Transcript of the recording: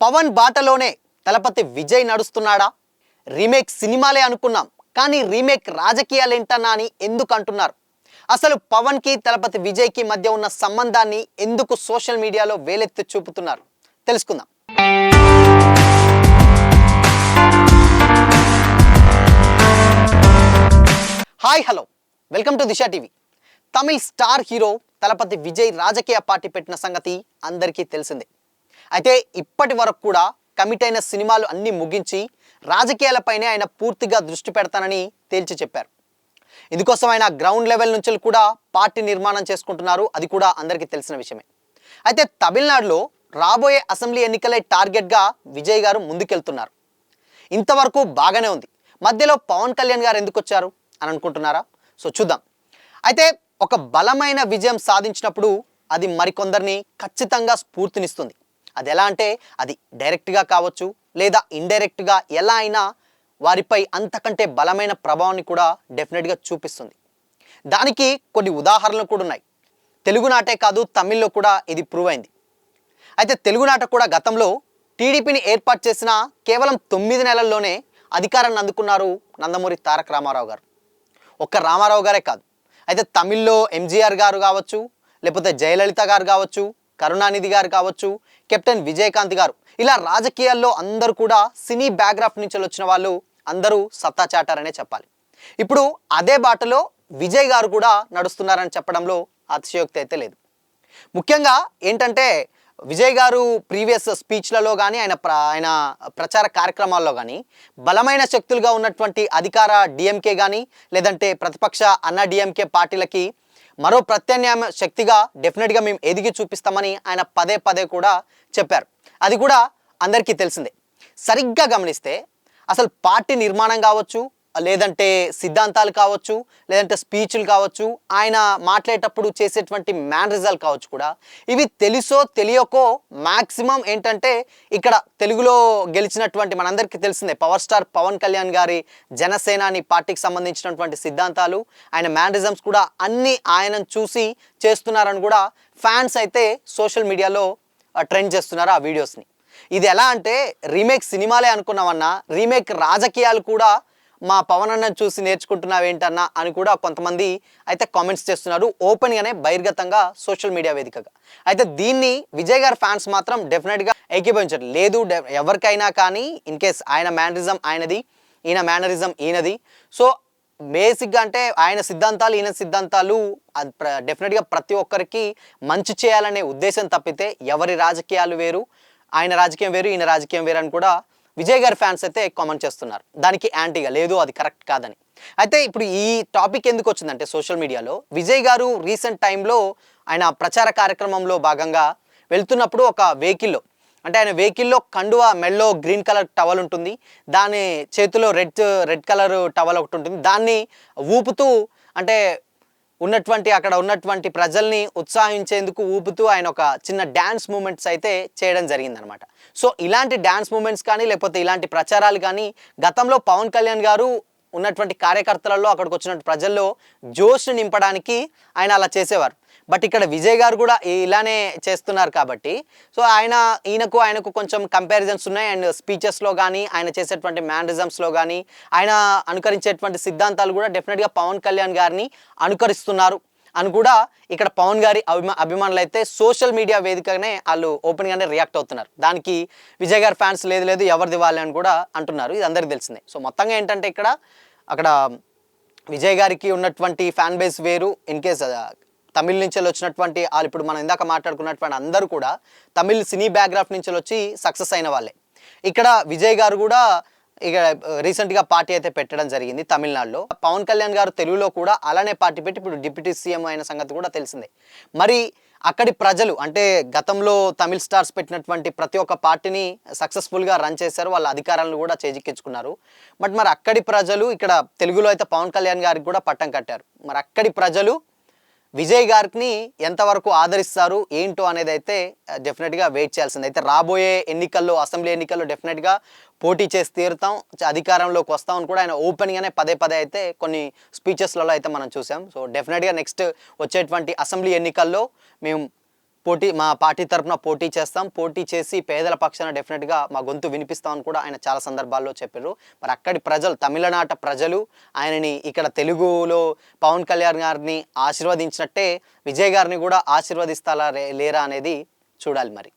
పవన్ బాటలోనే తలపతి విజయ్ నడుస్తున్నాడా? రీమేక్ సినిమాలే అనుకున్నాం, కానీ రీమేక్ రాజకీయాలేంటన్నా అని ఎందుకు అంటున్నారు? అసలు పవన్కి తలపతి విజయ్కి మధ్య ఉన్న సంబంధాన్ని ఎందుకు సోషల్ మీడియాలో వేలెత్తి చూపుతున్నారు? తెలుసుకుందాం. Hi hello, welcome to Disha TV. Tamil star hero Thalapathy Vijay రాజకీయ పార్టీ పెట్టిన సంగతి అందరికీ తెలిసిందే. అయితే ఇప్పటి వరకు కూడా కమిట్ అయిన సినిమాలు అన్నీ ముగించి రాజకీయాలపైనే ఆయన పూర్తిగా దృష్టి పెడతానని తేల్చి చెప్పారు. ఇందుకోసం ఆయన గ్రౌండ్ లెవెల్ నుంచి కూడా పార్టీ నిర్మాణం చేసుకుంటున్నారు. అది కూడా అందరికీ తెలిసిన విషయమే. అయితే తమిళనాడులో రాబోయే అసెంబ్లీ ఎన్నికలే టార్గెట్గా విజయ్ గారు ముందుకెళ్తున్నారు. ఇంతవరకు బాగానే ఉంది, మధ్యలో పవన్ కళ్యాణ్ గారు ఎందుకు వచ్చారు అని అనుకుంటున్నారా? సో చూద్దాం. అయితే ఒక బలమైన విజయం సాధించినప్పుడు అది మరికొందరిని ఖచ్చితంగా స్ఫూర్తినిస్తుంది. అది ఎలా అంటే అది డైరెక్ట్గా కావచ్చు, లేదా ఇండైరెక్ట్గా ఎలా అయినా వారిపై అంతకంటే బలమైన ప్రభావాన్ని కూడా డెఫినెట్గా చూపిస్తుంది. దానికి కొన్ని ఉదాహరణలు కూడా ఉన్నాయి. తెలుగునాటే కాదు, తమిళ్లో కూడా ఇది ప్రూవ్ అయింది. అయితే తెలుగునాట కూడా గతంలో టీడీపీని ఏర్పాటు చేసిన కేవలం 9 నెలల్లోనే అధికారాన్ని అందుకున్నారు నందమూరి తారక రామారావు గారు. ఒక్క రామారావు గారే కాదు, అయితే తమిళ్లో ఎంజీఆర్ గారు కావచ్చు, లేకపోతే జయలలిత గారు కావచ్చు, కరుణానిధి గారు కావచ్చు, కెప్టెన్ విజయకాంత్ గారు, ఇలా రాజకీయాల్లో అందరూ కూడా సినీ బ్యాక్గ్రౌండ్ నుంచి వచ్చిన వాళ్ళు అందరూ సత్తా చాటారనే చెప్పాలి. ఇప్పుడు అదే బాటలో విజయ్ గారు కూడా నడుస్తున్నారని చెప్పడంలో అతిశయోక్తి అయితే లేదు. ముఖ్యంగా ఏంటంటే విజయ్ గారు ప్రీవియస్ స్పీచ్లలో కానీ ఆయన ప్రచార కార్యక్రమాల్లో కానీ బలమైన శక్తులుగా ఉన్నటువంటి అధికార డిఎంకే కానీ లేదంటే ప్రతిపక్ష అన్నా డిఎంకే పార్టీలకి మరో ప్రత్యామ్నాయ శక్తిగా డెఫినెట్గా మేము ఎదిగి చూపిస్తామని ఆయన పదే పదే కూడా చెప్పారు. అది కూడా అందరికీ తెలిసిందే. సరిగ్గా గమనిస్తే అసలు పార్టీ నిర్మాణం కావచ్చు, లేదంటే సిద్ధాంతాలు కావచ్చు, లేదంటే స్పీచ్లు కావచ్చు, ఆయన మాట్లాడేటప్పుడు చేసేటువంటి మేనరిజాలు కావచ్చు కూడా, ఇవి తెలుసో తెలియకో మ్యాక్సిమం ఏంటంటే ఇక్కడ తెలుగులో గెలిచినటువంటి మనందరికీ తెలిసిందే పవర్ స్టార్ పవన్ కళ్యాణ్ గారి జనసేనాని పార్టీకి సంబంధించినటువంటి సిద్ధాంతాలు, ఆయన మేనరిజమ్స్ కూడా అన్నీ ఆయనను చూసి చేస్తున్నారని కూడా ఫ్యాన్స్ అయితే సోషల్ మీడియాలో ట్రెండ్ చేస్తున్నారు ఆ వీడియోస్ని. ఇది ఎలా అంటే రీమేక్ సినిమాలే అనుకున్నామన్నా, రీమేక్ రాజకీయాలు కూడా మా పవన్ అన్నను చూసి నేర్చుకుంటున్నావేంటన్నా అని కూడా కొంతమంది అయితే కామెంట్స్ చేస్తున్నారు ఓపెన్గానే, బహిర్గతంగా సోషల్ మీడియా వేదికగా. అయితే దీన్ని విజయ్ గారి ఫ్యాన్స్ మాత్రం డెఫినెట్గా ఏకీభవించారు. లేదు, ఎవరికైనా కానీ ఇన్ కేస్ ఆయన మేనరిజం ఆయనది, ఈయన మేనరిజం ఈయనది. సో బేసిక్గా అంటే ఆయన సిద్ధాంతాలు ఈయన సిద్ధాంతాలు డెఫినెట్గా ప్రతి ఒక్కరికి మంచి చేయాలనే ఉద్దేశం తప్పితే ఎవరి రాజకీయాలు వేరు, ఆయన రాజకీయం వేరు, ఈయన రాజకీయం వేరు అని కూడా విజయ్ గారి ఫ్యాన్స్ అయితే కామెంట్ చేస్తున్నారు. దానికి యాంటీగా లేదు, అది కరెక్ట్ కాదని. అయితే ఇప్పుడు ఈ టాపిక్ ఎందుకు వచ్చిందంటే సోషల్ మీడియాలో విజయ్ గారు రీసెంట్ టైంలో ఆయన ప్రచార కార్యక్రమంలో భాగంగా వెళ్తున్నప్పుడు ఒక వెహికల్లో, అంటే ఆయన వెహికల్లో కండువా మెల్లో గ్రీన్ కలర్ టవల్ ఉంటుంది, దాని చేతిలో రెడ్ కలర్ టవల్ ఒకటి ఉంటుంది, దాన్ని ఊపుతూ అంటే అక్కడ ఉన్నటువంటి ప్రజల్ని ఉత్సాహించేందుకు ఊపుతూ ఆయన ఒక చిన్న డ్యాన్స్ మూమెంట్స్ అయితే చేయడం జరిగిందనమాట. సో ఇలాంటి డ్యాన్స్ మూమెంట్స్ కానీ లేకపోతే ఇలాంటి ప్రచారాలు కానీ గతంలో పవన్ కళ్యాణ్ గారు ఉన్నటువంటి కార్యకర్తలలో అక్కడికి వచ్చినటువంటి ప్రజల్లో జోష్ని నింపడానికి ఆయన అలా చేసేవారు. బట్ ఇక్కడ విజయ్ గారు కూడా ఇలానే చేస్తున్నారు కాబట్టి సో ఆయనకు కొంచెం కంపారిజన్స్ ఉన్నాయి. అండ్ స్పీచెస్లో కానీ ఆయన చేసేటువంటి మేనరిజమ్స్లో కానీ ఆయన అనుకరించేటువంటి సిద్ధాంతాలు కూడా డెఫినెట్గా పవన్ కళ్యాణ్ గారిని అనుకరిస్తున్నారు అని కూడా ఇక్కడ పవన్ గారి అభిమానులు అయితే సోషల్ మీడియా వేదికగానే వాళ్ళు ఓపెన్గానే రియాక్ట్ అవుతున్నారు. దానికి విజయ్ గారి ఫ్యాన్స్ లేదు ఎవరిది వాళ్ళని అని కూడా అంటున్నారు. ఇది అందరికీ తెలిసిందే. సో మొత్తంగా ఏంటంటే అక్కడ విజయ్ గారికి ఉన్నటువంటి ఫ్యాన్ బేస్ వేరు. ఇన్ కేస్ తమిళ నుంచి వచ్చినటువంటి వాళ్ళు ఇప్పుడు మనం ఇందాక మాట్లాడుకున్నటువంటి అందరూ కూడా తమిళ్ సినీ బ్యాక్గ్రౌండ్ నుంచి వచ్చి సక్సెస్ అయిన వాళ్ళే. ఇక్కడ విజయ్ గారు కూడా ఇక రీసెంట్గా పార్టీ అయితే పెట్టడం జరిగింది తమిళనాడులో. పవన్ కళ్యాణ్ గారు తెలుగులో కూడా అలానే పార్టీ పెట్టి ఇప్పుడు డిప్యూటీ సీఎం అయిన సంగతి కూడా తెలిసిందే. మరి అక్కడి ప్రజలు అంటే గతంలో తమిళ్ స్టార్స్ పెట్టినటువంటి ప్రతి ఒక్క పార్టీని సక్సెస్ఫుల్గా రన్ చేశారు, వాళ్ళ అధికారాలను కూడా చేజిక్కించుకున్నారు. మరి అక్కడి ప్రజలు ఇక్కడ తెలుగులో అయితే పవన్ కళ్యాణ్ గారికి కూడా పట్టం కట్టారు. మరి అక్కడి ప్రజలు విజయ్ గారిని ఎంతవరకు ఆదరిస్తారు ఏంటో అనేది అయితే డెఫినెట్గా వెయిట్ చేయాల్సింది. అయితే రాబోయే ఎన్నికల్లో, అసెంబ్లీ ఎన్నికల్లో డెఫినెట్గా పోటీ చేసి తీరుతాం, అధికారంలోకి వస్తామని కూడా ఆయన ఓపెన్గానే పదే అయితే కొన్ని స్పీచెస్లలో అయితే మనం చూసాం. సో డెఫినెట్గా నెక్స్ట్ వచ్చేటువంటి అసెంబ్లీ ఎన్నికల్లో మేము మా పార్టీ తరఫున పోటీ చేస్తాం, పోటీ చేసి పేదల పక్షాన డెఫినెట్గా మా గొంతు వినిపిస్తామని కూడా ఆయన చాలా సందర్భాల్లో చెప్పారు. మరి అక్కడి ప్రజలు, తమిళనాట ప్రజలు ఆయనని ఇక్కడ తెలుగులో పవన్ కళ్యాణ్ గారిని ఆశీర్వదించినట్టే విజయ్ గారిని కూడా ఆశీర్వదిస్తారా లేరా అనేది చూడాలి మరి.